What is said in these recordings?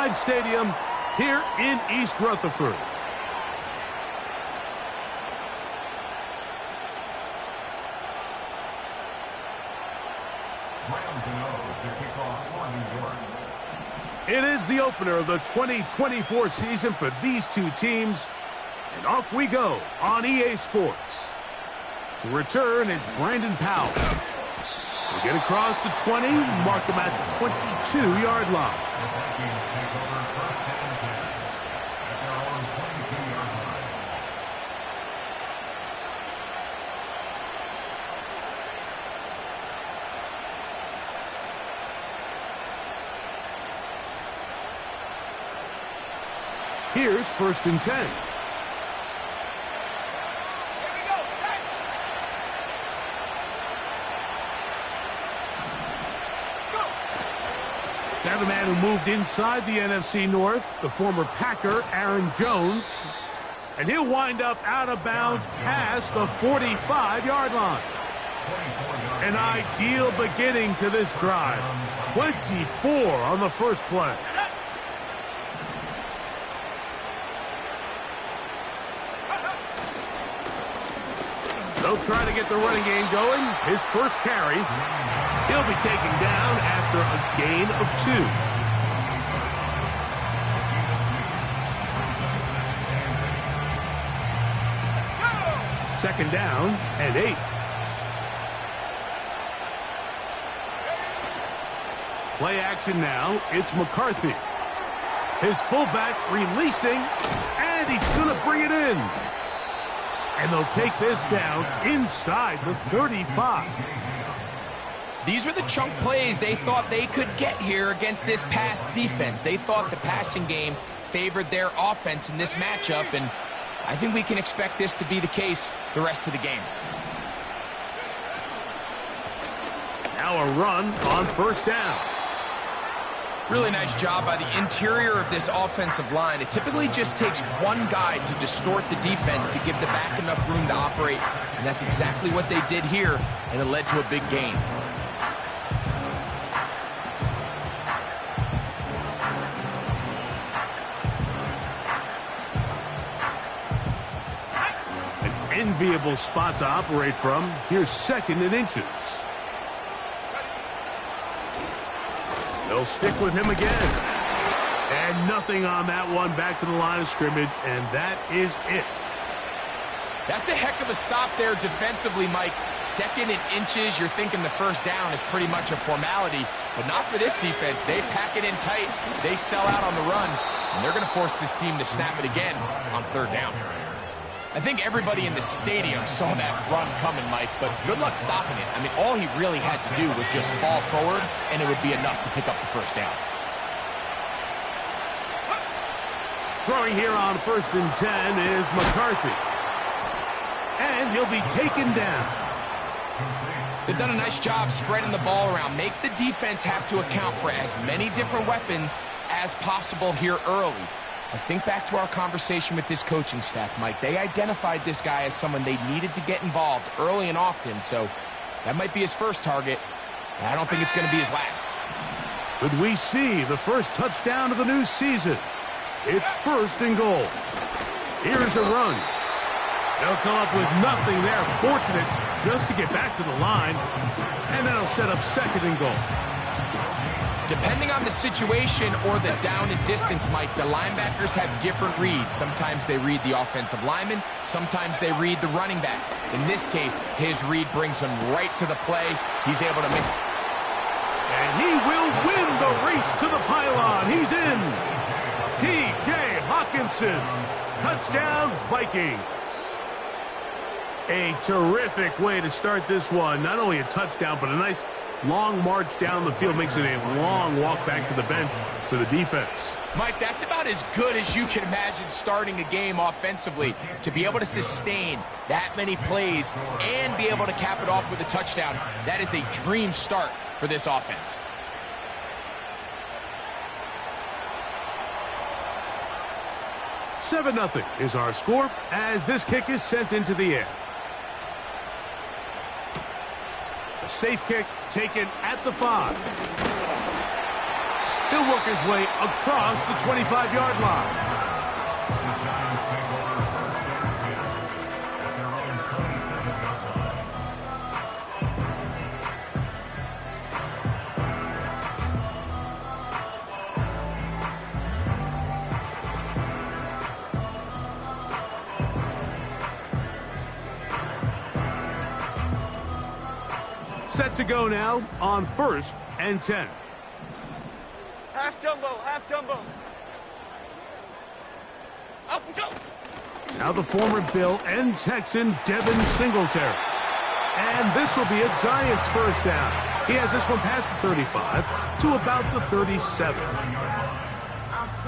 Live Stadium here in East Rutherford. It is the opener of the 2024 season for these two teams. And off we go on EA Sports. To return, it's Brandon Powell. They get across the 20, mark him at the 22-yard line. Here's 1st and 10. Now the man who moved inside the NFC North, the former Packer, Aaron Jones. And he'll wind up out of bounds past the 45-yard line. An ideal beginning to this drive. 24 on the first play. They'll try to get the running game going. His first carry. He'll be taken down after a gain of 2. Second down and 8. Play action now. It's McCarthy. His fullback releasing, and he's going to bring it in. And they'll take this down inside the 35. These are the chunk plays they thought they could get here against this pass defense. They thought the passing game favored their offense in this matchup, and I think we can expect this to be the case the rest of the game. Now a run on 1st down. Really nice job by the interior of this offensive line. It typically just takes one guy to distort the defense to give the back enough room to operate, and that's exactly what they did here, and it led to a big gain. An enviable spot to operate from. Here's 2nd and inches. They'll stick with him again. And nothing on that one. Back to the line of scrimmage, and that is it. That's a heck of a stop there defensively, Mike. 2nd and inches, you're thinking the first down is pretty much a formality, but not for this defense. They pack it in tight. They sell out on the run, and they're going to force this team to snap it again on 3rd down. I think everybody in the stadium saw that run coming, Mike, but good luck stopping it. I mean, all he really had to do was just fall forward, and it would be enough to pick up the first down. Throwing here on 1st and 10 is McCarthy. And he'll be taken down. They've done a nice job spreading the ball around. Make the defense have to account for as many different weapons as possible here early. I think back to our conversation with this coaching staff, Mike. They identified this guy as someone they needed to get involved early and often, so that might be his first target. I don't think it's going to be his last. Could we see the first touchdown of the new season? It's 1st and goal. Here's a run. They'll come up with nothing there. Fortunate just to get back to the line, and that'll set up 2nd and goal. Depending on the situation or the down and distance, Mike, the linebackers have different reads. Sometimes they read the offensive lineman. Sometimes they read the running back. In this case, his read brings him right to the play. He's able to make... And he will win the race to the pylon. He's in. T.J. Hawkinson. Touchdown, Vikings. A terrific way to start this one. Not only a touchdown, but a nice long march down the field. Makes it a long walk back to the bench for the defense. Mike, that's about as good as you can imagine starting a game offensively. To be able to sustain that many plays and be able to cap it off with a touchdown, that is a dream start for this offense. "7-0 is our score as this kick is sent into the air. A safe kick taken at the 5. He'll work his way across the 25-yard line. Set to go now on 1st and 10. Half jumbo, half jumbo. Up and go. Now the former Bill and Texan Devin Singletary. And this will be a Giants first down. He has this one past the 35 to about the 37.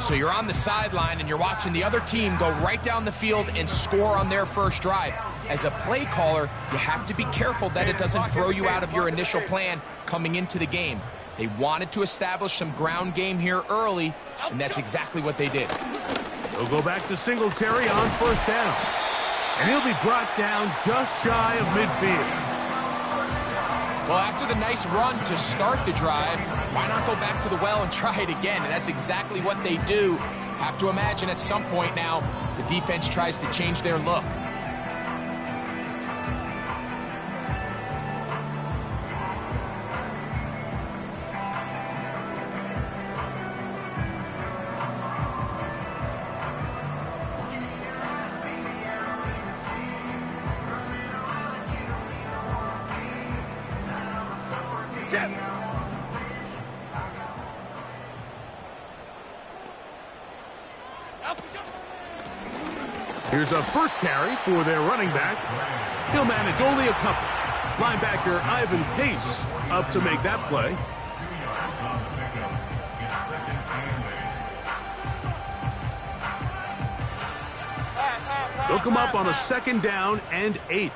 So you're on the sideline and you're watching the other team go right down the field and score on their first drive. As a play caller, you have to be careful that it doesn't throw you out of your initial plan coming into the game. They wanted to establish some ground game here early, and that's exactly what they did. They'll go back to Singletary on first down. And he'll be brought down just shy of midfield. Well, after the nice run to start the drive, why not go back to the well and try it again? And that's exactly what they do. Have to imagine at some point now, the defense tries to change their look. Here's a first carry for their running back. He'll manage only a couple. Linebacker Ivan Pace up to make that play. They'll come up on a 2nd down and 8.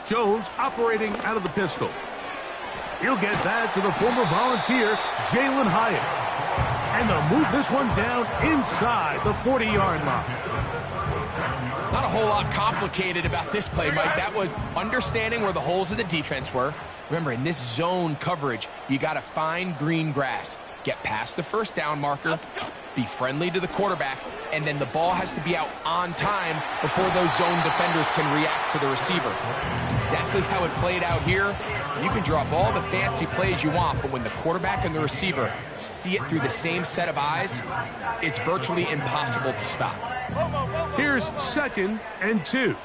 Jones operating out of the pistol. He'll get that to the former Volunteer, Jalen Hyatt. And they'll move this one down inside the 40-yard line. Not a whole lot complicated about this play, Mike. That was understanding where the holes of the defense were. Remember, in this zone coverage, you got to find green grass. Get past the first down marker, be friendly to the quarterback, and then the ball has to be out on time before those zone defenders can react to the receiver. That's exactly how it played out here. You can draw up all the fancy plays you want, but when the quarterback and the receiver see it through the same set of eyes, it's virtually impossible to stop. Here's 2nd and 2.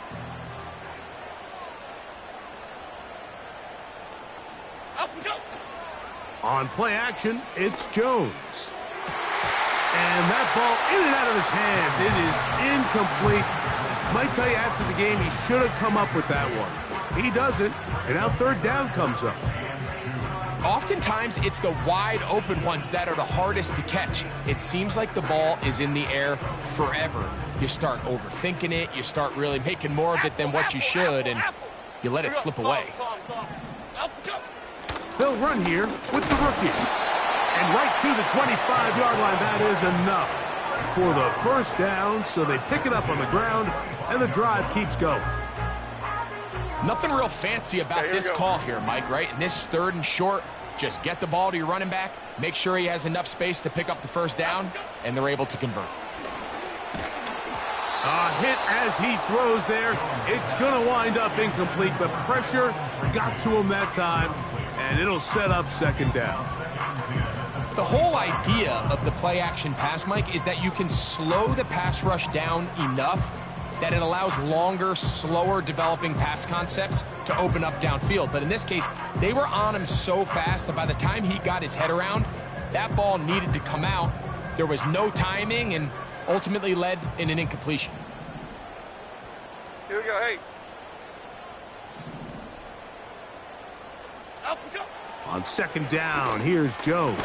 On play action, it's Jones. And that ball in and out of his hands. It is incomplete. Might tell you after the game he should have come up with that one. He doesn't, and now 3rd down comes up. Oftentimes, it's the wide open ones that are the hardest to catch. It seems like the ball is in the air forever. You start overthinking it. You start really making more of it than what you should, and you let it slip away. They'll run here with the rookie. And right to the 25-yard line, that is enough for the first down. So they pick it up on the ground, and the drive keeps going. Nothing real fancy about this call here, Mike, right? In this 3rd and short, just get the ball to your running back, make sure he has enough space to pick up the first down, and they're able to convert. A hit as he throws there. It's going to wind up incomplete. The pressure got to him that time, and it'll set up 2nd down. The whole idea of the play-action pass, Mike, is that you can slow the pass rush down enough that it allows longer, slower developing pass concepts to open up downfield. But in this case, they were on him so fast that by the time he got his head around, that ball needed to come out. There was no timing and ultimately led in an incompletion. Here we go, hey. Up we go. On 2nd down, here's Jones.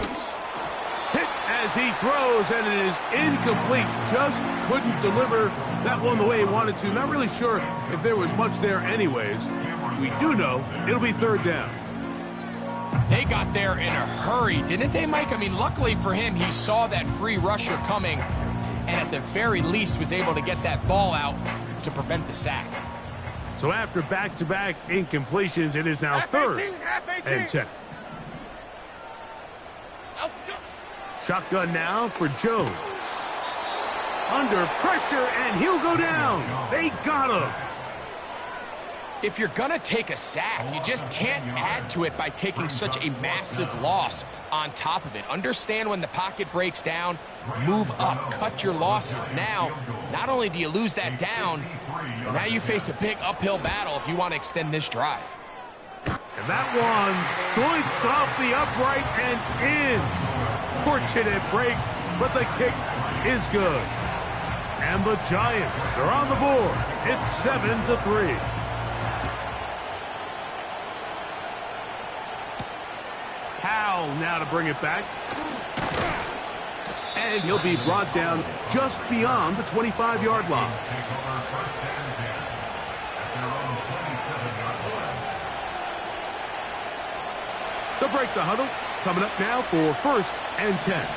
Hit as he throws, and it is incomplete. Just couldn't deliver that one the way he wanted to. Not really sure if there was much there anyways. We do know it'll be 3rd down. They got there in a hurry, didn't they, Mike? I mean, luckily for him, he saw that free rusher coming, and at the very least was able to get that ball out to prevent the sack. So after back-to-back incompletions, it is now 3rd and 10. Shotgun now for Jones. Under pressure, and he'll go down. They got him. If you're going to take a sack, you just can't add to it by taking such a massive loss on top of it. Understand when the pocket breaks down, move up, cut your losses. Now, not only do you lose that down, but now you face a big uphill battle if you want to extend this drive. And that one joints off the upright and in. Fortunate break, but the kick is good. And the Giants are on the board. It's 7-3. Powell now to bring it back. And he'll be brought down just beyond the 25-yard line. They'll break the huddle. Coming up now for 1st and 10.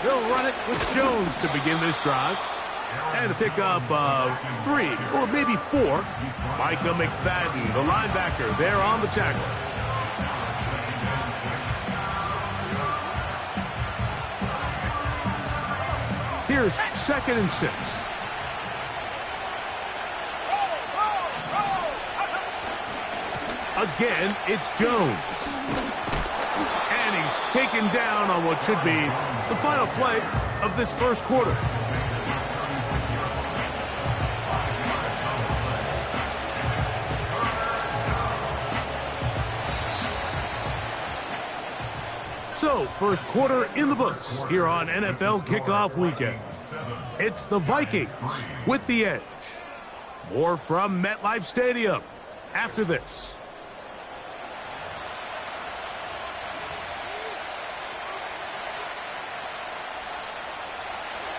They'll run it with Jones to begin this drive. And a pickup of 3 or maybe 4. Micah McFadden, the linebacker, there on the tackle. Here's 2nd and 6. Again, it's Jones. And he's taken down on what should be the final play of this first quarter. So, first quarter in the books here on NFL Kickoff Weekend. It's the Vikings with the edge. More from MetLife Stadium after this.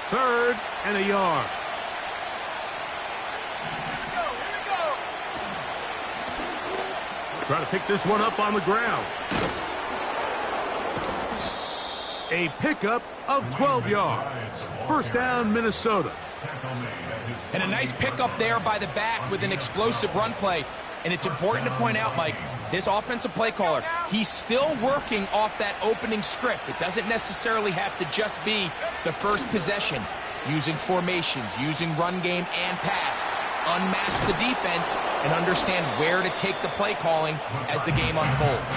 Third and a yard. Try to pick this one up on the ground. A pickup of 12 yards. First down, Minnesota. And a nice pickup there by the back with an explosive run play. And it's important to point out, Mike, this offensive play caller, he's still working off that opening script. It doesn't necessarily have to just be the first possession. Using formations, using run game and pass. Unmask the defense and understand where to take the play calling as the game unfolds.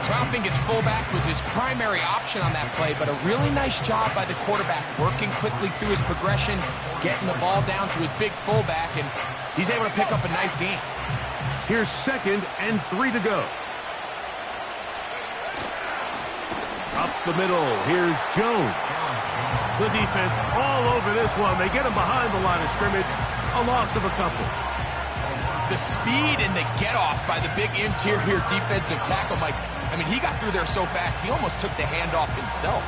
So I don't think his fullback was his primary option on that play, but a really nice job by the quarterback working quickly through his progression, getting the ball down to his big fullback, and he's able to pick up a nice gain. Here's 2nd and 3 to go. Up the middle, here's Jones. The defense all over this one. They get him behind the line of scrimmage. A loss of a couple. The speed and the get-off by the big interior defensive tackle, Mike. I mean, he got through there so fast, he almost took the handoff himself.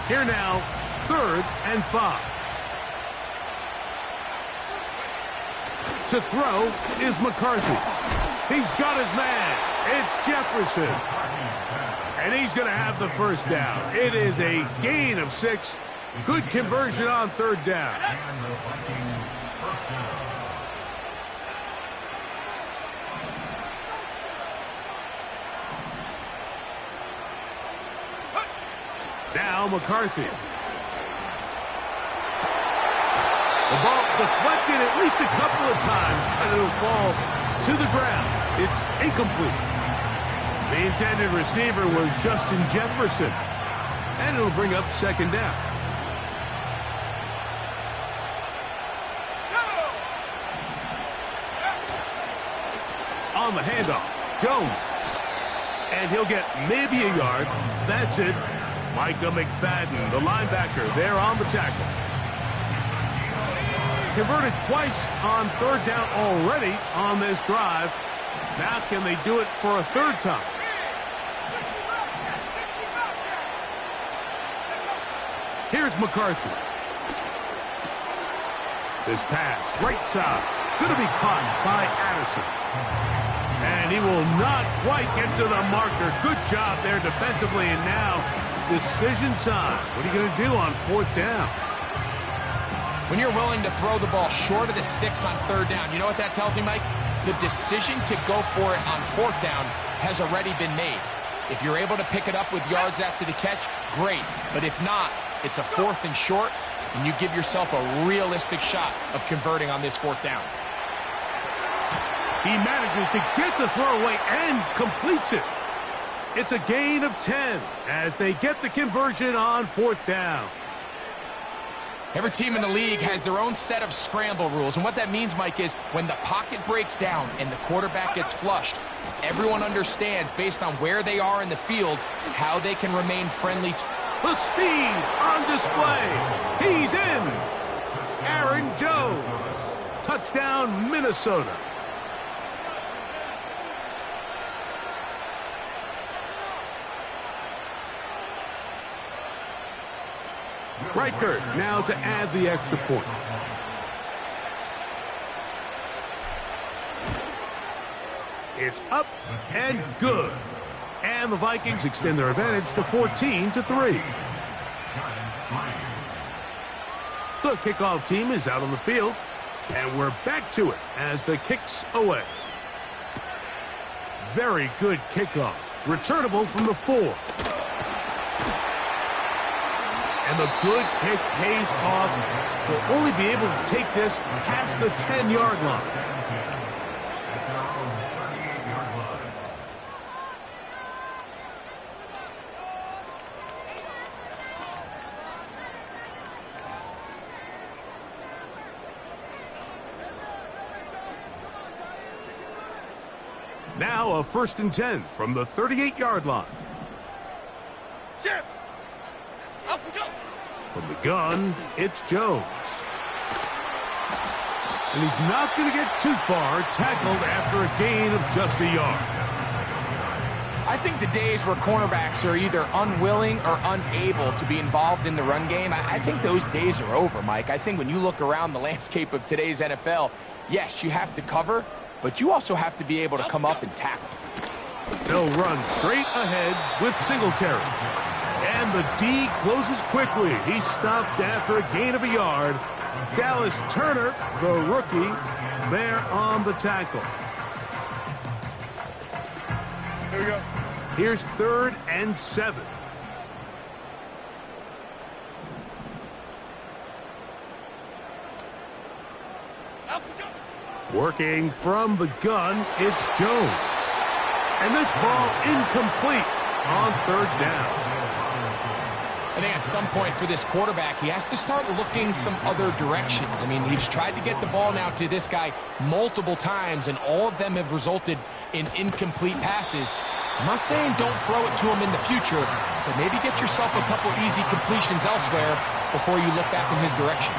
Here now, 3rd and 5. To throw is McCarthy. He's got his man. It's Jefferson. And he's going to have the first down. It is a gain of 6. Good conversion on 3rd down. Now McCarthy. The ball deflected at least a couple of times, and it'll fall to the ground. It's incomplete. The intended receiver was Justin Jefferson, and it'll bring up 2nd down. On the handoff, Jones. And he'll get maybe a yard. That's it. Micah McFadden, the linebacker, there on the tackle. Converted twice on 3rd down already on this drive. Now can they do it for a 3rd time? Here's McCarthy. This pass, right side, going to be caught by Addison. And he will not quite get to the marker. Good job there defensively, and now decision time. What are you going to do on 4th down? When you're willing to throw the ball short of the sticks on 3rd down, you know what that tells me, Mike? The decision to go for it on 4th down has already been made. If you're able to pick it up with yards after the catch, great. But if not, it's a 4th and short, and you give yourself a realistic shot of converting on this 4th down. He manages to get the throwaway and completes it. It's a gain of 10 as they get the conversion on 4th down. Every team in the league has their own set of scramble rules, and what that means, Mike, is when the pocket breaks down and the quarterback gets flushed, everyone understands, based on where they are in the field, how they can remain friendly. The speed on display. He's in. Aaron Jones. Touchdown, Minnesota. Reichert now to add the extra point. It's up and good. And the Vikings extend their advantage to 14-3. The kickoff team is out on the field. And we're back to it as the kick's away. Very good kickoff. Returnable from the 4. And the good kick pays off. Will only be able to take this past the 10-yard line. Now a 1st and 10 from the 38-yard line. Chip. Up and go. From the gun, it's Jones. And he's not going to get too far, tackled after a gain of just a yard. I think the days where cornerbacks are either unwilling or unable to be involved in the run game, I think those days are over, Mike. I think when you look around the landscape of today's NFL, yes, you have to cover, but you also have to be able to come up and tackle. They'll run straight ahead with Singletary. And the D closes quickly. He's stopped after a gain of a yard. Dallas Turner, the rookie, there on the tackle. Here we go. Here's 3rd and 7. Up and go. Working from the gun, it's Jones. And this ball incomplete on 3rd down. I think at some point for this quarterback, he has to start looking some other directions. I mean, he's tried to get the ball now to this guy multiple times, and all of them have resulted in incomplete passes. I'm not saying don't throw it to him in the future, but maybe get yourself a couple easy completions elsewhere before you look back in his direction.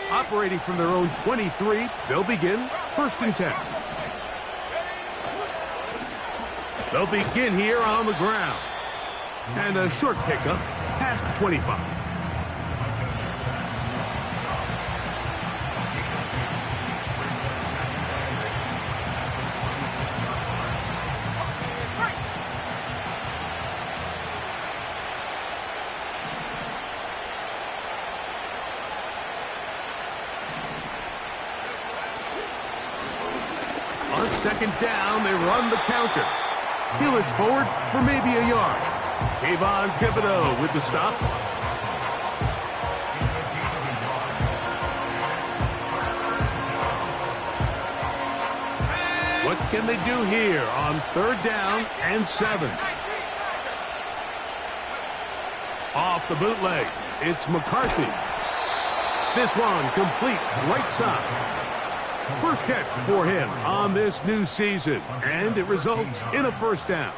Operating from their own 23, they'll begin 1st and 10. They'll begin here on the ground. And a short pickup past the 25. On 2nd down, they run the counter. He'll edge forward for maybe a yard. Kayvon Thibodeaux with the stop. What can they do here on 3rd down and 7? Off the bootleg, it's McCarthy. This one complete right side. First catch for him on this new season, and it results in a 1st down.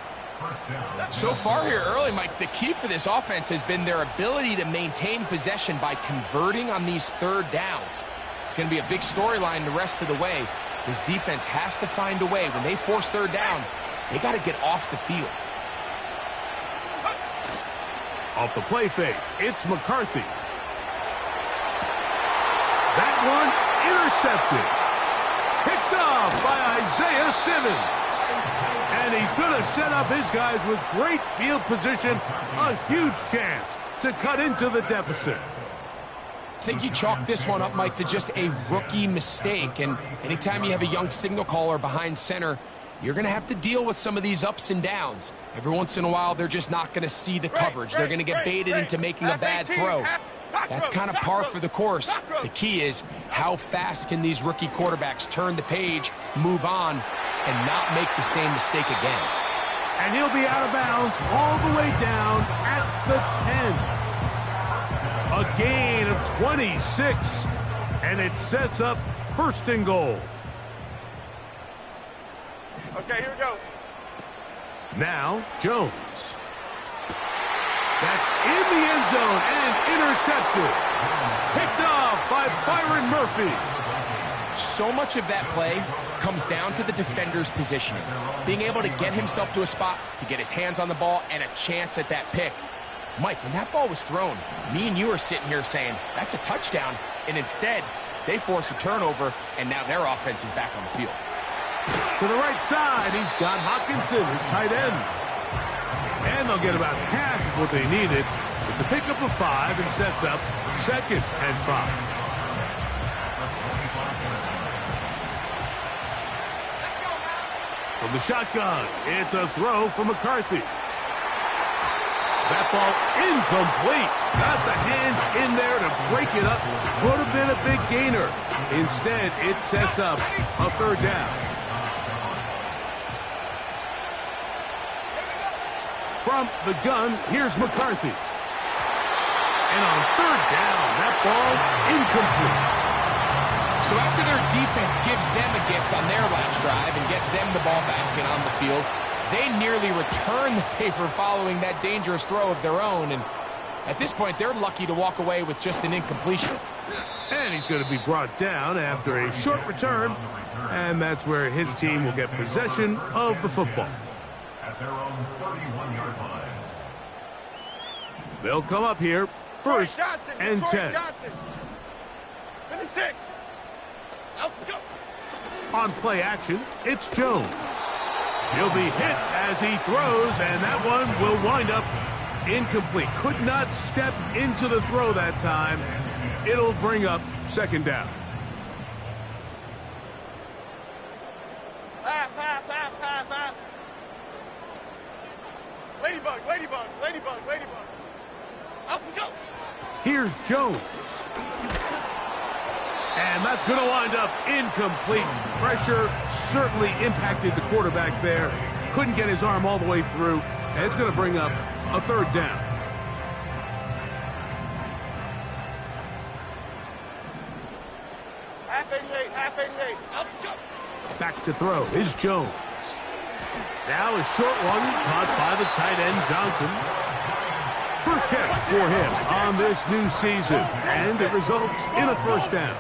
So far here early, Mike, the key for this offense has been their ability to maintain possession by converting on these 3rd downs. It's going to be a big storyline the rest of the way. This defense has to find a way. When they force third down, they got to get off the field. Off the play fake, it's McCarthy. That one intercepted. Picked off by Isaiah Simmons. And he's going to set up his guys with great field position. A huge chance to cut into the deficit. I think you chalk this one up, Mike, to just a rookie mistake. And anytime you have a young signal caller behind center, you're going to have to deal with some of these ups and downs. Every once in a while, they're just not going to see the coverage. They're going to get baited into making a bad throw. That's kind of par for the course. The key is how fast can these rookie quarterbacks turn the page, move on, and not make the same mistake again. And he'll be out of bounds all the way down at the 10. A gain of 26, and it sets up 1st and goal. Okay, here we go. Now, Jones. That's in the end zone and intercepted. Picked off by Byron Murphy. So much of that play comes down to the defender's positioning. Being able to get himself to a spot, to get his hands on the ball, and a chance at that pick. Mike, when that ball was thrown, me and you are sitting here saying, that's a touchdown. And instead, they force a turnover, and now their offense is back on the field. To the right side, he's got Hockenson, his tight end. And they'll get about half of what they needed. It's a pickup of 5 and sets up 2nd and 5. From the shotgun, it's a throw from McCarthy. That ball incomplete. Got the hands in there to break it up. Would have been a big gainer. Instead, it sets up a 3rd down. From the gun, here's McCarthy. And on 3rd down, that ball incomplete. So after their defense gives them a gift on their last drive and gets them the ball back and on the field, they nearly return the favor following that dangerous throw of their own. And at this point, they're lucky to walk away with just an incompletion. And he's going to be brought down after a short return. And that's where his team will get possession of the football. At their own 31-yard line. They'll come up here, 1st and 10. Johnson. For the 6. Out we go. On play action, it's Jones. He'll be hit as he throws, and that one will wind up incomplete. Could not step into the throw that time. It'll bring up 2nd down. Pass. Ladybug. Out we go. Here's Jones. And that's going to wind up incomplete. Pressure certainly impacted the quarterback there. Couldn't get his arm all the way through. And it's going to bring up a 3rd down. Half 88. Out we go. Back to throw is Jones. Now a short one caught by the tight end Johnson. First catch for him on this new season, and it results in a 1st down.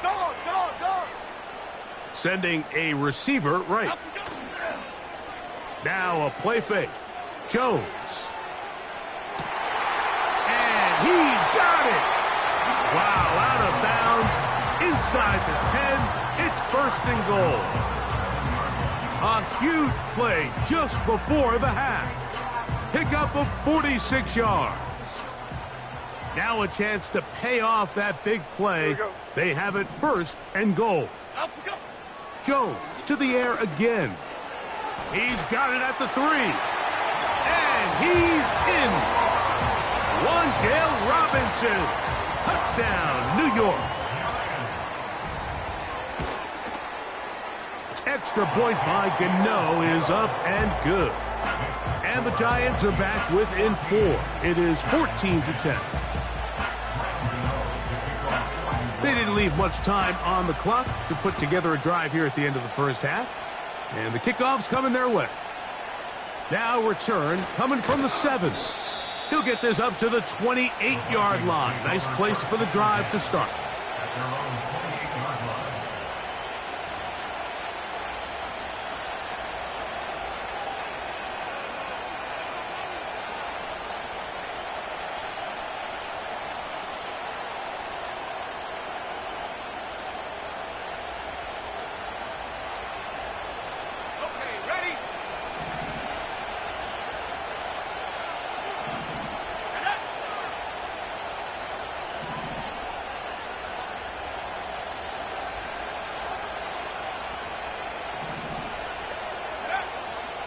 Dog. Sending a receiver right. Now a play fake. Jones. And he's got it. Wow, out of bounds. Inside the 10. It's 1st and goal. A huge play just before the half. Pickup of 46 yards. Now a chance to pay off that big play. They have it 1st and goal. Out we go. Jones to the air again. He's got it at the 3. And he's in. Wan'Dale Robinson. Touchdown, New York. Extra point by Gano is up and good. And the Giants are back within 4. It is 14-10. They didn't leave much time on the clock to put together a drive here at the end of the 1st half. And the kickoff's coming their way. Now return coming from the 7. He'll get this up to the 28-yard line. Nice place for the drive to start.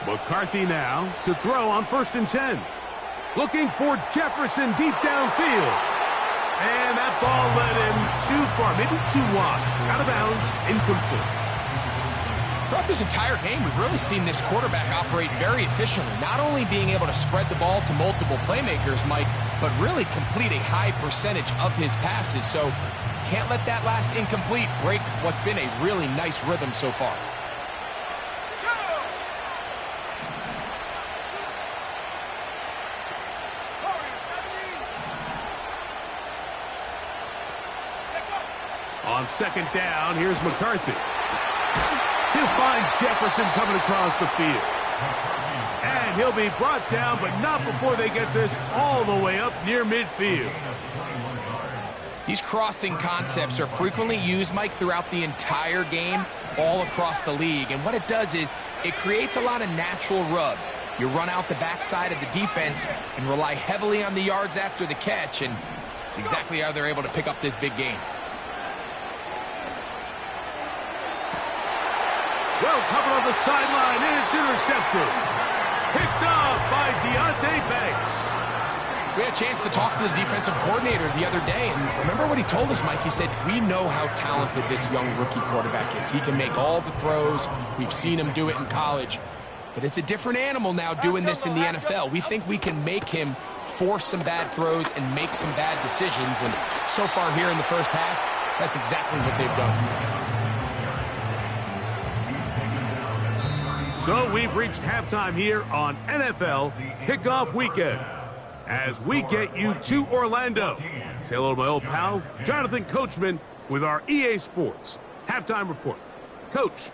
McCarthy now to throw on 1st and 10. Looking for Jefferson deep downfield. And that ball led him too far, maybe too wide. Out of bounds, incomplete. Throughout this entire game, we've really seen this quarterback operate very efficiently, not only being able to spread the ball to multiple playmakers, Mike, but really complete a high percentage of his passes. So can't let that last incomplete break what's been a really nice rhythm so far. On 2nd down, here's McCarthy. He'll find Jefferson coming across the field. And he'll be brought down, but not before they get this all the way up near midfield. These crossing concepts are frequently used, Mike, throughout the entire game, all across the league. And what it does is it creates a lot of natural rubs. You run out the backside of the defense and rely heavily on the yards after the catch, and it's exactly how they're able to pick up this big gain. Well covered on the sideline, and it's intercepted. Picked off by Deonte Banks. We had a chance to talk to the defensive coordinator the other day, and remember what he told us, Mike? He said, we know how talented this young rookie quarterback is. He can make all the throws. We've seen him do it in college. But it's a different animal now doing this in the NFL. We think we can make him force some bad throws and make some bad decisions. And so far here in the first half, that's exactly what they've done. So we've reached halftime here on NFL Kickoff Weekend as we get you to Orlando. Say hello to my old pal, Jonathan Coachman, with our EA Sports Halftime Report. Coach.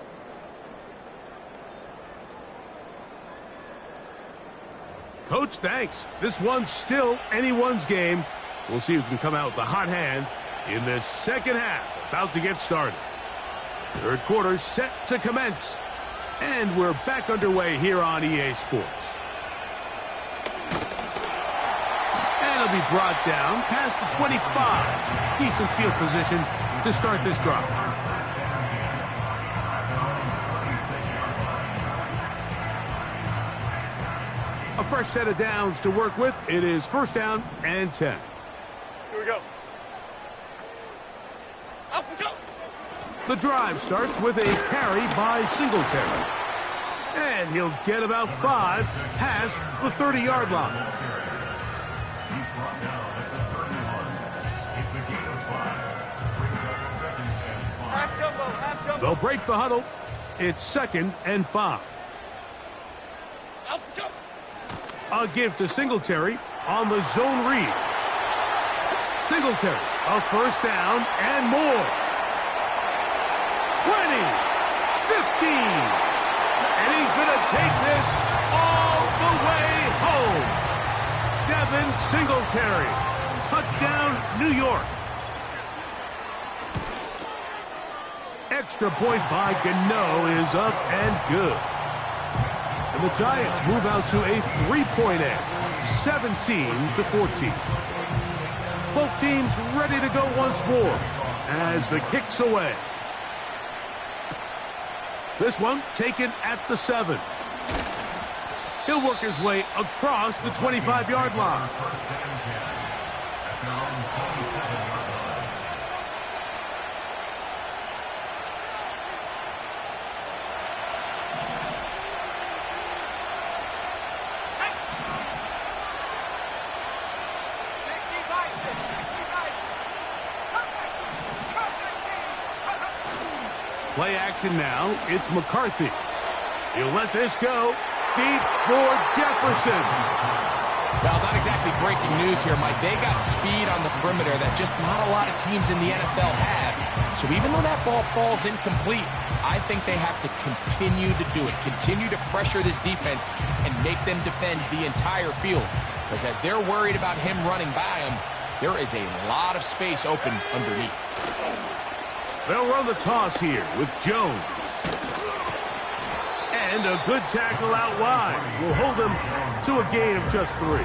Coach, thanks. This one's still anyone's game. We'll see who can come out with the hot hand in this second half. About to get started. Third quarter set to commence. And we're back underway here on EA Sports. And it'll be brought down past the 25. Decent field position to start this drive. A fresh set of downs to work with. It is 1st down and 10. Here we go. Up and go. The drive starts with a carry by Singletary. And he'll get about 5 past the 30-yard line. He's brought down at the 31. It's a gain of 5. Brings up 2nd and 5. Half jumbo. They'll break the huddle. It's 2nd and 5. Up, go. A give to Singletary on the zone read. Singletary, a 1st down and more. 20, 15, and he's going to take this all the way home. Devin Singletary, touchdown, New York. Extra point by Gano is up and good. And the Giants move out to a 3-point edge, 17-14. Both teams ready to go once more as the kick's away. This one taken at the 7. He'll work his way across the 25-yard line. Play action now. It's McCarthy. He'll let this go deep for Jefferson. Well, not exactly breaking news here, Mike. They got speed on the perimeter that just not a lot of teams in the NFL have. So even though that ball falls incomplete, I think they have to continue to do it. Continue to pressure this defense and make them defend the entire field. Because as they're worried about him running by them, there is a lot of space open underneath. They'll run the toss here with Jones. And a good tackle out wide will hold them to a gain of just 3.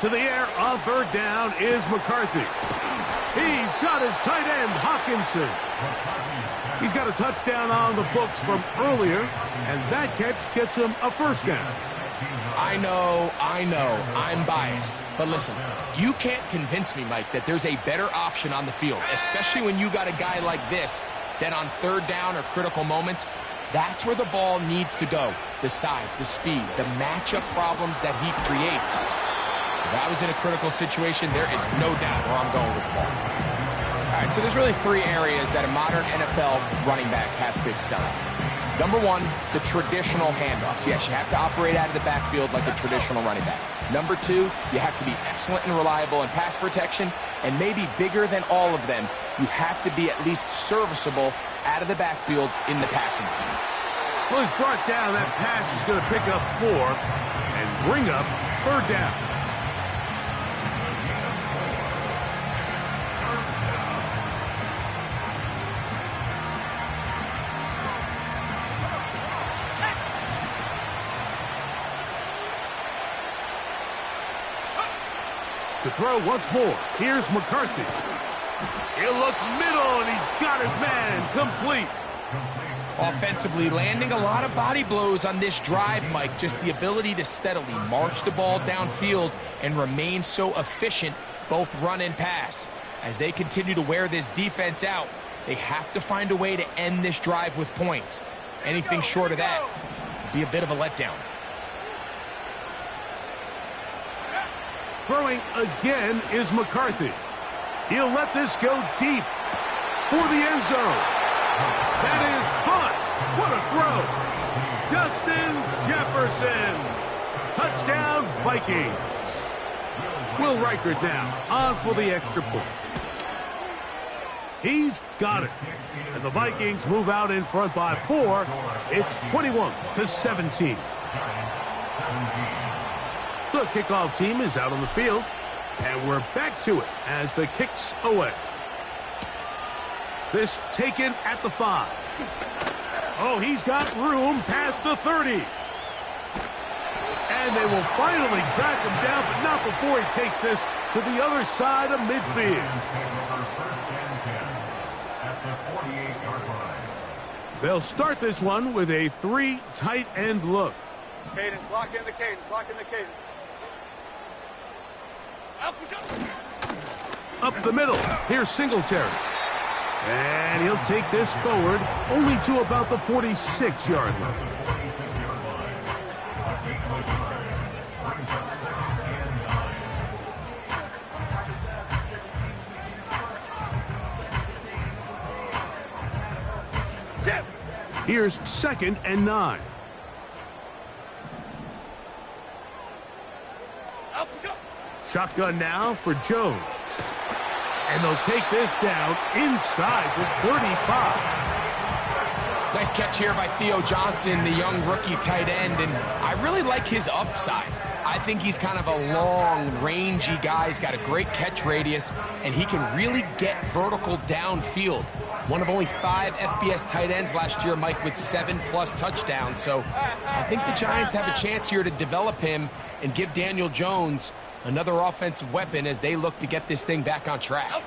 To the air on third down is McCarthy. He's got his tight end, Hawkinson. He's got a touchdown on the books from earlier, and that catch gets him a first down. I know, I'm biased. But listen, you can't convince me, Mike, that there's a better option on the field, especially when you got a guy like this, that on third down or critical moments, that's where the ball needs to go. The size, the speed, the matchup problems that he creates. If I was in a critical situation, there is no doubt where I'm going with the ball. All right, so there's really three areas that a modern NFL running back has to excel at. Number one, the traditional handoffs. Yes, you have to operate out of the backfield like a traditional running back. Number two, you have to be excellent and reliable in pass protection. And maybe bigger than all of them, you have to be at least serviceable out of the backfield in the passing game. Well, he's brought down. That pass is going to pick up 4 and bring up third down. To throw once more, here's McCarthy. He'll look middle, and he's got his man complete. Offensively, landing a lot of body blows on this drive, Mike. Just the ability to steadily march the ball downfield and remain so efficient, both run and pass. As they continue to wear this defense out, they have to find a way to end this drive with points. Anything short of that would be a bit of a letdown. Throwing again is McCarthy. He'll let this go deep for the end zone. That is caught. What a throw. Justin Jefferson. Touchdown, Vikings. Will Riker down on for the extra point. He's got it. And the Vikings move out in front by 4. It's 21-17. The kickoff team is out on the field, and we're back to it as the kick's away. This taken at the 5. Oh, he's got room past the 30. And they will finally track him down, but not before he takes this to the other side of midfield. They'll start this one with a 3 tight end look. Cadence, lock in the cadence, lock in the cadence. Up the middle, here's Singletary. And he'll take this forward only to about the 46-yard line. Here's 2nd and 9. Shotgun now for Jones. And they'll take this down inside the 35. Nice catch here by Theo Johnson, the young rookie tight end, and I really like his upside. I think he's kind of a long, rangy guy. He's got a great catch radius, and he can really get vertical downfield. One of only 5 FBS tight ends last year, Mike, with 7+ touchdowns. So I think the Giants have a chance here to develop him and give Daniel Jones another offensive weapon as they look to get this thing back on track.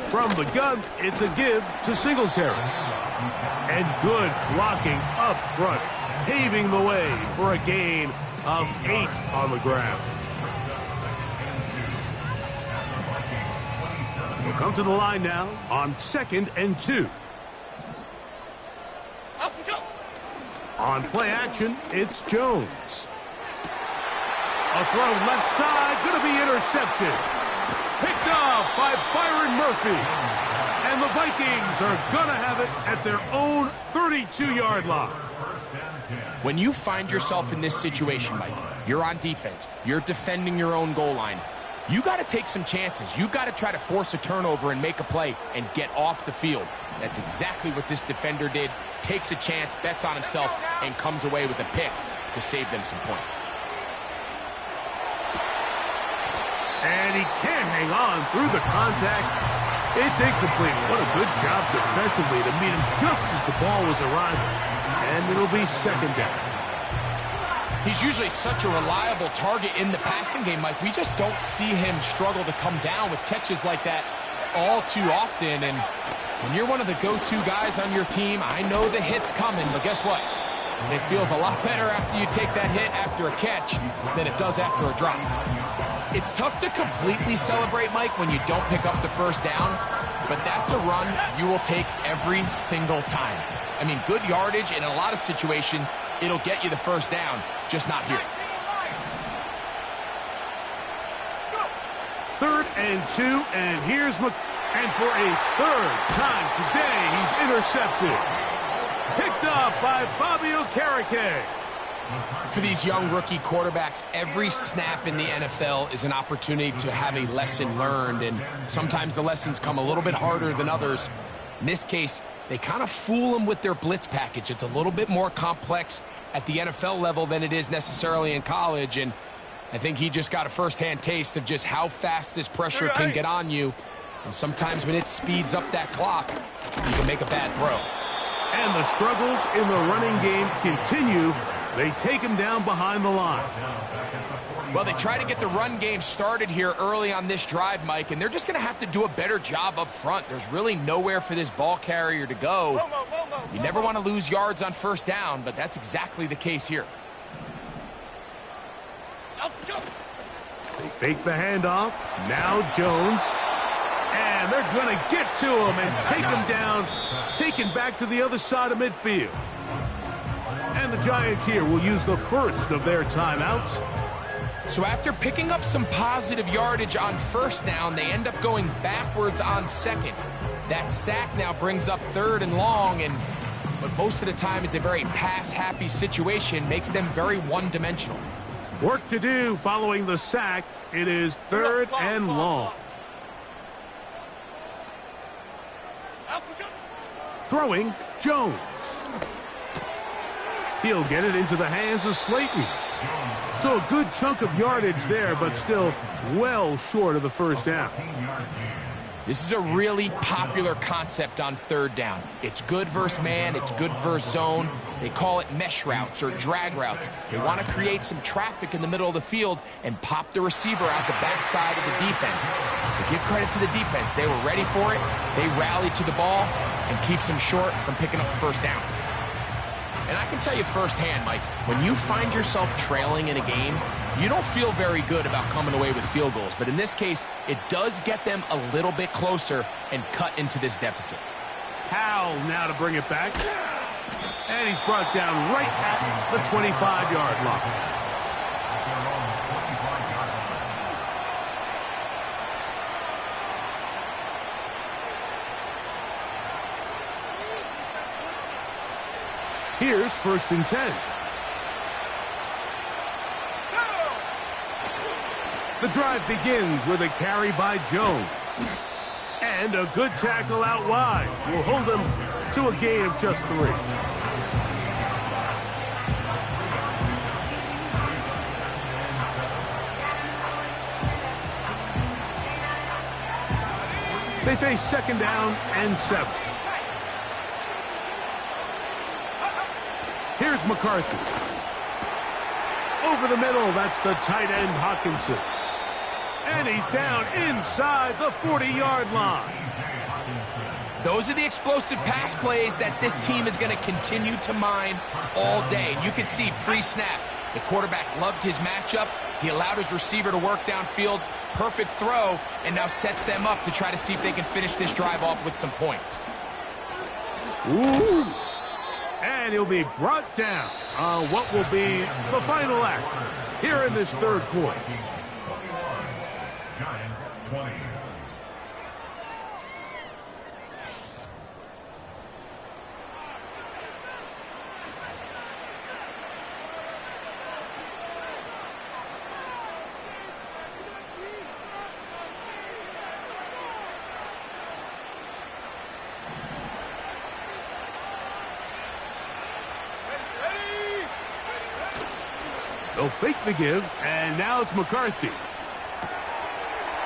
From the gun, it's a give to Singletary. And good blocking up front, paving the way for a gain of 8 on the ground. We'll come to the line now on 2nd and 2. On play action, it's Jones. A throw left side, going to be intercepted. Picked off by Byron Murphy. And the Vikings are going to have it at their own 32-yard line. When you find yourself in this situation, Mike, you're on defense, you're defending your own goal line, you got to take some chances. You got to try to force a turnover and make a play and get off the field. That's exactly what this defender did. Takes a chance, bets on himself, and comes away with a pick to save them some points. And he can't hang on through the contact. It's incomplete. What a good job defensively to meet him just as the ball was arriving. And it'll be 2nd down. He's usually such a reliable target in the passing game, Mike. We just don't see him struggle to come down with catches like that all too often. And when you're one of the go-to guys on your team, I know the hit's coming, but guess what? It feels a lot better after you take that hit after a catch than it does after a drop. It's tough to completely celebrate, Mike, when you don't pick up the first down, but that's a run you will take every single time. I mean, good yardage in a lot of situations, it'll get you the first down, just not here. 3rd and 2, and here's and for a 3rd time today, he's intercepted. Picked off by Bobby Okereke. For these young rookie quarterbacks, every snap in the NFL is an opportunity to have a lesson learned, and sometimes the lessons come a little bit harder than others. In this case, they kind of fool them with their blitz package. It's a little bit more complex at the NFL level than it is necessarily in college, and I think he just got a first-hand taste of just how fast this pressure can get on you, and sometimes when it speeds up that clock, you can make a bad throw. And the struggles in the running game continue. They take him down behind the line. Well, they try to get the run game started here early on this drive, Mike, and they're just going to have to do a better job up front. There's really nowhere for this ball carrier to go. You never want to lose yards on first down, but that's exactly the case here. They fake the handoff. Now Jones. And they're going to get to him and take him down, taken back to the other side of midfield. And the Giants here will use the first of their timeouts. So after picking up some positive yardage on first down, they end up going backwards on second. That sack now brings up 3rd and long, and what most of the time is a very pass-happy situation makes them very one-dimensional. Work to do following the sack. It is 3rd and long. Throwing, Jones. He'll get it into the hands of Slayton. So a good chunk of yardage there, but still well short of the first down. This is a really popular concept on 3rd down. It's good versus man, it's good versus zone. They call it mesh routes or drag routes. They want to create some traffic in the middle of the field and pop the receiver out the backside of the defense. But give credit to the defense. They were ready for it. They rallied to the ball and keeps them short from picking up the first down. And I can tell you firsthand, Mike, when you find yourself trailing in a game, you don't feel very good about coming away with field goals. But in this case, it does get them a little bit closer and cut into this deficit. Howell now to bring it back. And he's brought down right at the 25-yard line. Here's 1st and 10. The drive begins with a carry by Jones. And a good tackle out wide will hold him to a gain of just 3. They face 2nd down and 7. Here's McCarthy. Over the middle, that's the tight end Hockenson. And he's down inside the 40-yard line. Those are the explosive pass plays that this team is going to continue to mine all day. You can see pre-snap, the quarterback loved his matchup. He allowed his receiver to work downfield. Perfect throw, and now sets them up to try to see if they can finish this drive off with some points. Ooh. And he'll be brought down on what will be the final act here in this 3rd quarter. Giants 20. They'll fake the give, and now it's McCarthy.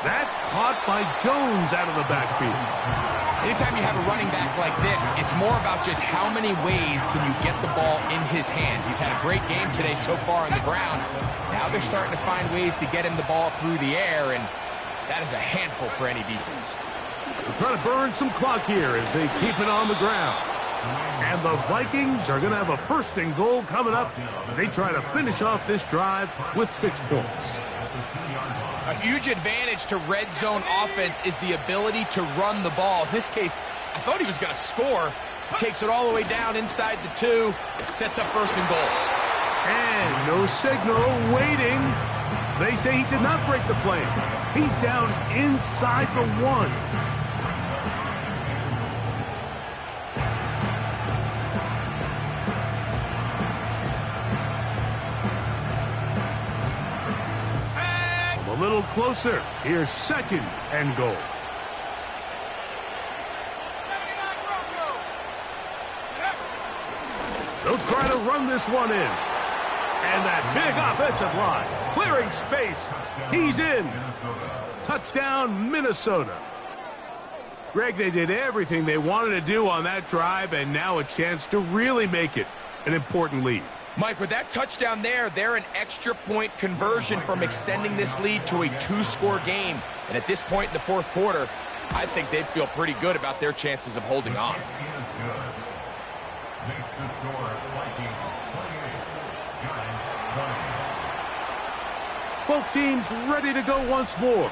That's caught by Jones out of the backfield. Anytime you have a running back like this, it's more about just how many ways can you get the ball in his hand. He's had a great game today so far on the ground. Now they're starting to find ways to get him the ball through the air, and that is a handful for any defense. They're trying to burn some clock here as they keep it on the ground. And the Vikings are going to have a 1st and goal coming up as they try to finish off this drive with 6 points. A huge advantage to red zone offense is the ability to run the ball. In this case, I thought he was going to score. Takes it all the way down inside the 2, sets up 1st and goal. And no signal, waiting. They say he did not break the play. He's down inside the 1. A little closer. Here's 2nd and goal. They'll try to run this one in. And that big offensive line, clearing space. He's in. Touchdown, Minnesota. Greg, they did everything they wanted to do on that drive, and now a chance to really make it an important lead. Mike, with that touchdown there, they're an extra point conversion from extending this lead to a 2-score game. And at this point in the 4th quarter, I think they'd feel pretty good about their chances of holding on. Makes the score Vikings 28, Giants 20. Both teams ready to go once more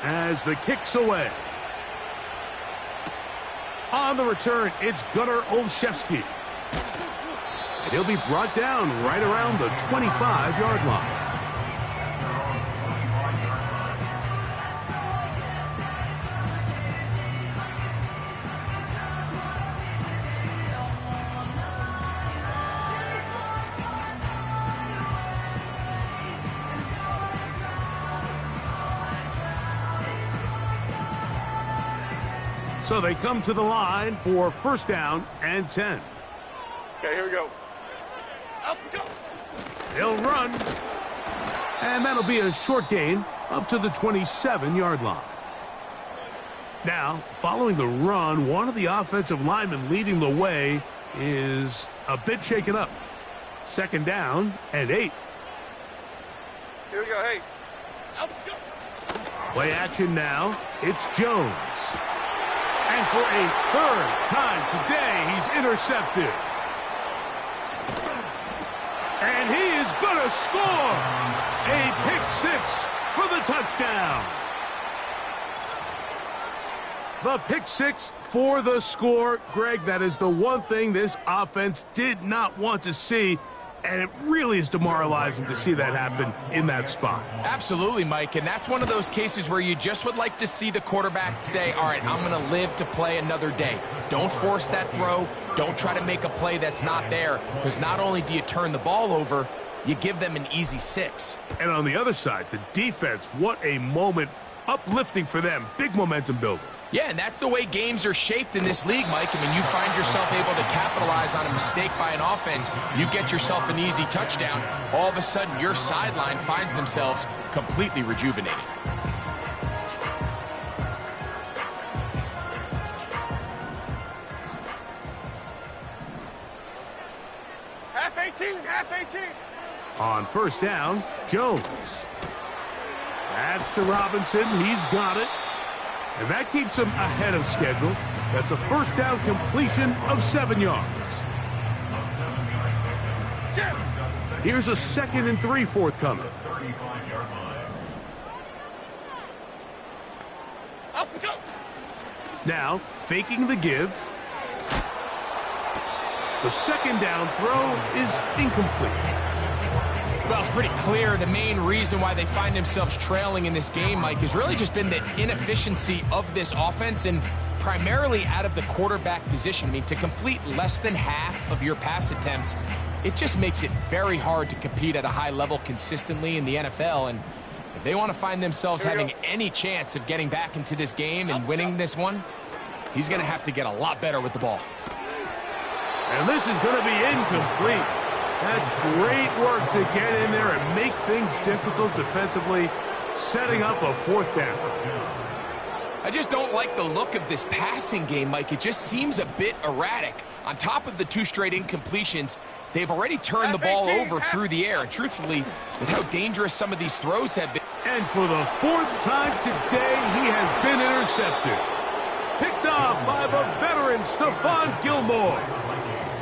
as the kick's away. On the return, it's Gunnar Olszewski. And he'll be brought down right around the 25-yard line. So they come to the line for 1st down and 10. Okay, here we go. Up, go. They'll run. And that'll be a short gain up to the 27-yard line. Now, following the run, one of the offensive linemen leading the way is a bit shaken up. 2nd down and 8. Here we go, hey. Up, go. Play action now. It's Jones. And for a 3rd time today, he's intercepted. And he is going to score. A pick 6 for the touchdown. The pick 6 for the score. Greg, that is the one thing this offense did not want to see. And it really is demoralizing to see that happen in that spot. Absolutely, Mike, and that's one of those cases where you just would like to see the quarterback say, all right, I'm going to live to play another day. Don't force that throw. Don't try to make a play that's not there, because not only do you turn the ball over, you give them an easy 6. And on the other side, the defense, what a moment, uplifting for them, big momentum builder. Yeah, and that's the way games are shaped in this league, Mike. I mean, you find yourself able to capitalize on a mistake by an offense. You get yourself an easy touchdown. All of a sudden, your sideline finds themselves completely rejuvenated. Half 18, half 18. On 1st down, Jones. That's to Robinson. He's got it. And that keeps him ahead of schedule. That's a 1st down completion of 7 yards. Here's a 2nd and 3 forthcoming. Up, go. Now, faking the give. The 2nd down throw is incomplete. Well, it's pretty clear the main reason why they find themselves trailing in this game, Mike, has really just been the inefficiency of this offense and primarily out of the quarterback position. I mean, to complete less than half of your pass attempts, it just makes it very hard to compete at a high level consistently in the NFL. And if they want to find themselves having any chance of getting back into this game and winning this one, he's going to have to get a lot better with the ball. And this is going to be incomplete. That's great work to get in there and make things difficult defensively, setting up a 4th down. I just don't like the look of this passing game, Mike. It just seems a bit erratic. On top of the 2 straight incompletions, they've already turned the ball over through the air. And truthfully, with how dangerous some of these throws have been. And for the 4th time today, he has been intercepted. Picked off by the veteran, Stephon Gilmore.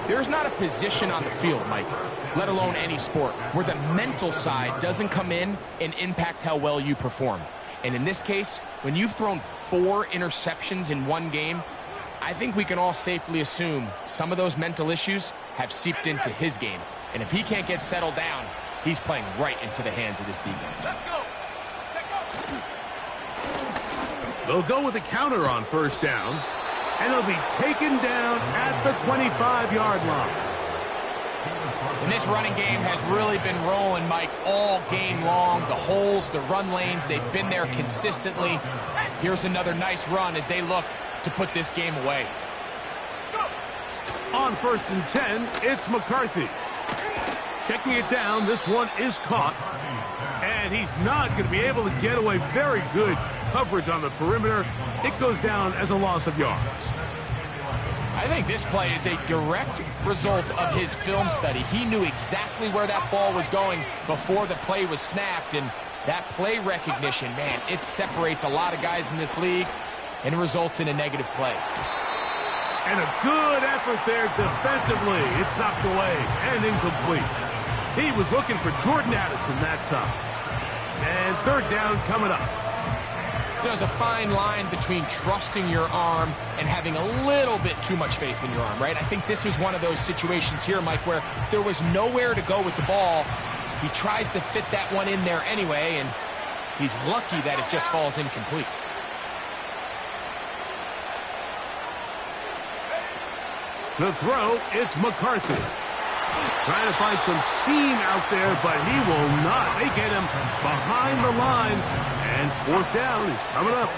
There's not a position on the field, Mike, let alone any sport, where the mental side doesn't come in and impact how well you perform. And in this case, when you've thrown 4 interceptions in one game, I think we can all safely assume some of those mental issues have seeped into his game. And if he can't get settled down, he's playing right into the hands of this defense. Let's go. They'll go with a counter on 1st down, and he'll be taken down at the 25-yard line. And this running game has really been rolling, Mike, all game long. The holes, the run lanes, they've been there consistently. Here's another nice run as they look to put this game away. On 1st and 10, it's McCarthy. Checking it down, this one is caught. And he's not going to be able to get away. Very good coverage on the perimeter. It goes down as a loss of yards. I think this play is a direct result of his film study. He knew exactly where that ball was going before the play was snapped, and that play recognition, man, it separates a lot of guys in this league and results in a negative play. And a good effort there defensively. It's knocked away and incomplete. He was looking for Jordan Addison that time. And 3rd down coming up. There's a fine line between trusting your arm and having a little bit too much faith in your arm, right? I think this was one of those situations here, Mike, where there was nowhere to go with the ball. He tries to fit that one in there anyway, and he's lucky that it just falls incomplete. To throw, it's McCarthy. Trying to find some seam out there, but he will not. They get him behind the line. And 4th down is coming up.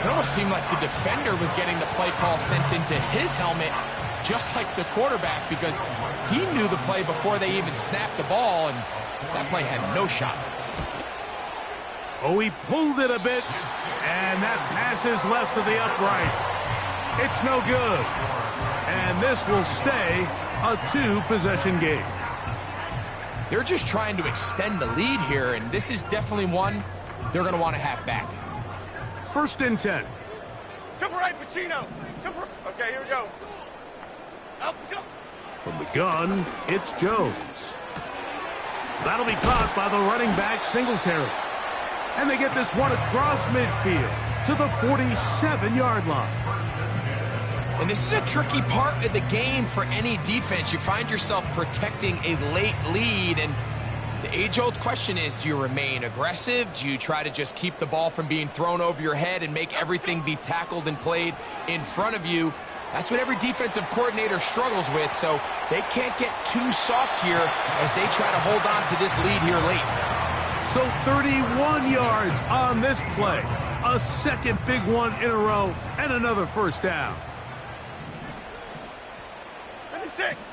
It almost seemed like the defender was getting the play call sent into his helmet, just like the quarterback, because he knew the play before they even snapped the ball, and that play had no shot. Oh, he pulled it a bit, and that pass is left to the upright. It's no good. And this will stay a 2-possession game. They're just trying to extend the lead here, and this is definitely one they're going to want to have back. 1st and 10. Jump right, Pacino. Okay, here we go. Up, go. From the gun, it's Jones. That'll be caught by the running back, Singletary. And they get this one across midfield to the 47-yard line. And this is a tricky part of the game for any defense. You find yourself protecting a late lead, and the age-old question is, do you remain aggressive? Do you try to just keep the ball from being thrown over your head and make everything be tackled and played in front of you? That's what every defensive coordinator struggles with, so they can't get too soft here as they try to hold on to this lead here late. So 31 yards on this play. A 2nd big one in a row, and another 1st down. 56.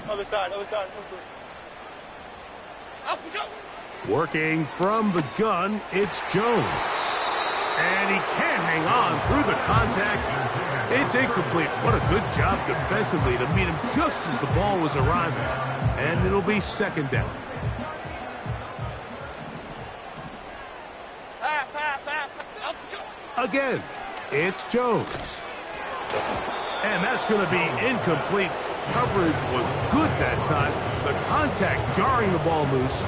Other side. Up we go. Working from the gun, it's Jones. And he can't hang on through the contact. It's incomplete. What a good job defensively to meet him just as the ball was arriving. And it'll be 2nd down. Up we go. Again, it's Jones. And that's going to be incomplete. Coverage was good that time. The contact jarring the ball loose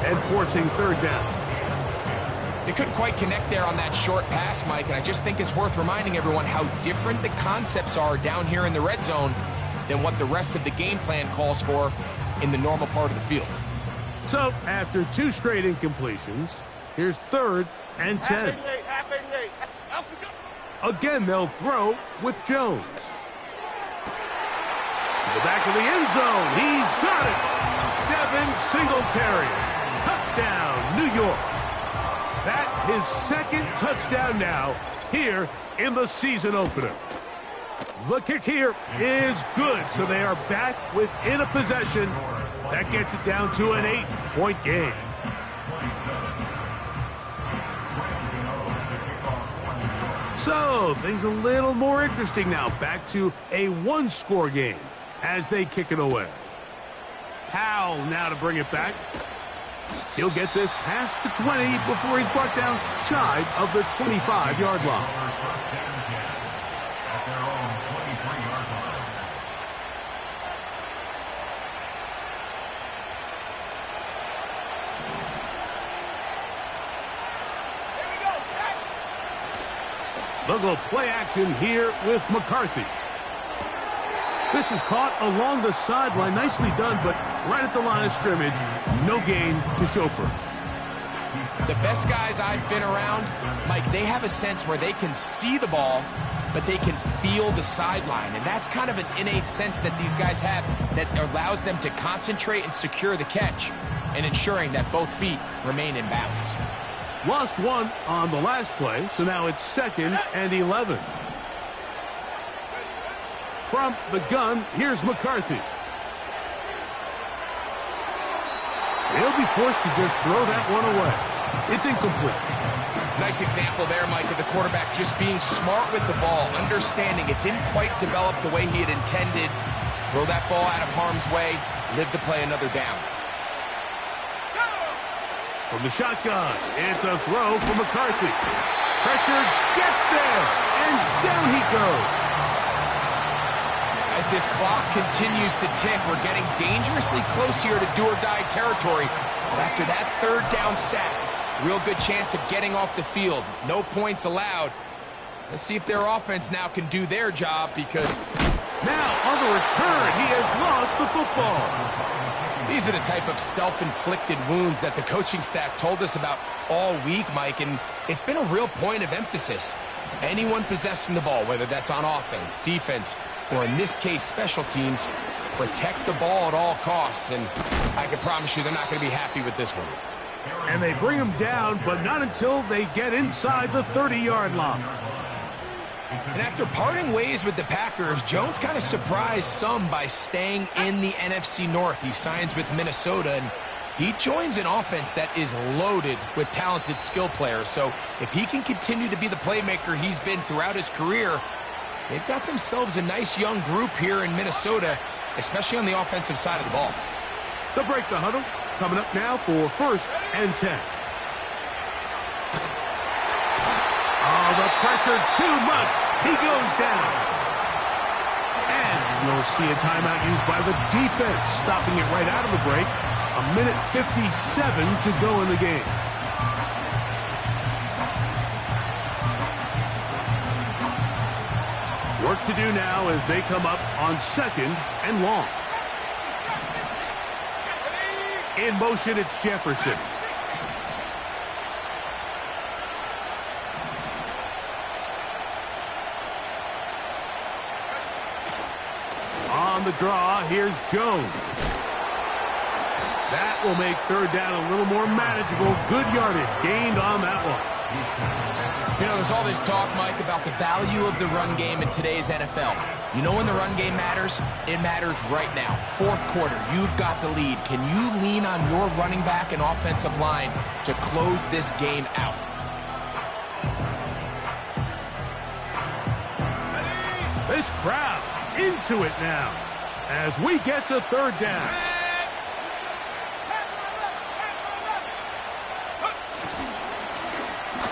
and forcing 3rd down. They couldn't quite connect there on that short pass, Mike, and I just think it's worth reminding everyone how different the concepts are down here in the red zone than what the rest of the game plan calls for in the normal part of the field. So, after 2 straight incompletions, here's 3rd and 10. Half 88. Up we go. Again, they'll throw with Jones. To the back of the end zone. He's got it. Devin Singletary. Touchdown, New York. That his 2nd touchdown now here in the season opener. The kick here is good, so they are back within a possession. That gets it down to an 8-point game. So, things a little more interesting now. Back to a one-score game as they kick it away. Powell now to bring it back. He'll get this past the 20 before he's brought down shy of the 25-yard line. At their own 23-yard line. They'll go play action here with McCarthy. This is caught along the sideline. Nicely done, but right at the line of scrimmage, no gain to show for it. The best guys I've been around, Mike, they have a sense where they can see the ball, but they can feel the sideline. And that's kind of an innate sense that these guys have that allows them to concentrate and secure the catch and ensuring that both feet remain in balance. Lost one on the last play, so now it's 2nd and 11. From the gun, here's McCarthy. He'll be forced to just throw that one away. It's incomplete. Nice example there, Mike, of the quarterback just being smart with the ball, understanding it didn't quite develop the way he had intended. Throw that ball out of harm's way, live to play another down. From the shotgun, it's a throw for McCarthy. Pressure gets there, and down he goes. As this clock continues to tick, we're getting dangerously close here to do-or-die territory. But after that 3rd down sack, real good chance of getting off the field. No points allowed. Let's see if their offense now can do their job, because now on the return, he has lost the football. these are the type of self-inflicted wounds that the coaching staff told us about all week, Mike, and it's been a real point of emphasis. Anyone possessing the ball, whether that's on offense, defense, or in this case, special teams, protect the ball at all costs, and I can promise you they're not going to be happy with this one. And they bring him down, but not until they get inside the 30-yard line. And after parting ways with the Packers, Jones kind of surprised some by staying in the NFC North. He signs with Minnesota, and he joins an offense that is loaded with talented skill players. So if he can continue to be the playmaker he's been throughout his career, they've got themselves a nice young group here in Minnesota, especially on the offensive side of the ball. They'll break the huddle. Coming up now for 1st and 10. Oh, the pressure too much. He goes down. And you'll see a timeout used by the defense, stopping it right out of the break. 1:57 to go in the game. Work to do now as they come up on 2nd and long. In motion, it's Jefferson. On the draw, here's Jones. That will make 3rd down a little more manageable. Good yardage gained on that one. You know, there's all this talk, Mike, about the value of the run game in today's NFL. You know when the run game matters? It matters right now. 4th quarter, you've got the lead. Can you lean on your running back and offensive line to close this game out? This crowd into it now as we get to 3rd down.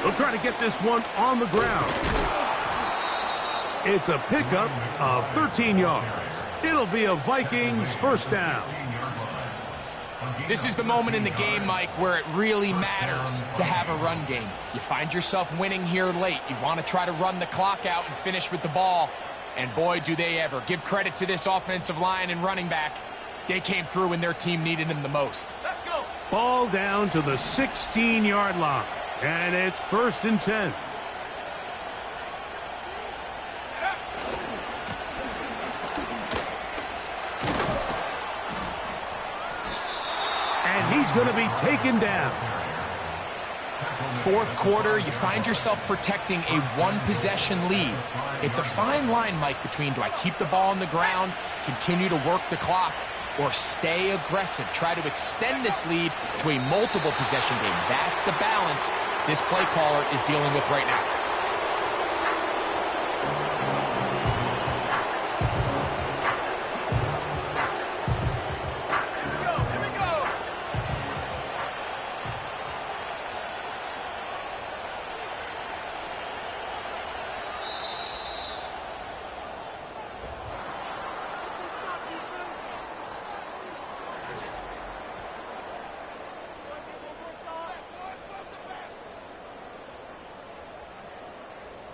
They'll try to get this one on the ground. It's a pickup of 13 yards. It'll be a Vikings 1st down. This is the moment in the game, Mike, where it really matters to have a run game. You find yourself winning here late. You want to try to run the clock out and finish with the ball. And boy, do they ever. Give credit to this offensive line and running back. They came through when their team needed them the most. Let's go. Ball down to the 16-yard line. And it's 1st and 10. And he's going to be taken down. 4th quarter, you find yourself protecting a one-possession lead. It's a fine line, Mike, between do I keep the ball on the ground, continue to work the clock, or stay aggressive, try to extend this lead to a multiple possession game. That's the balance this play caller is dealing with right now.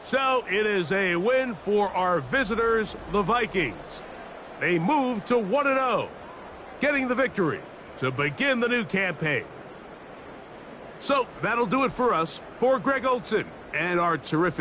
So it is a win for our visitors, the Vikings. They move to 1-0, getting the victory to begin the new campaign. So that'll do it for us. For Greg Olson and our terrific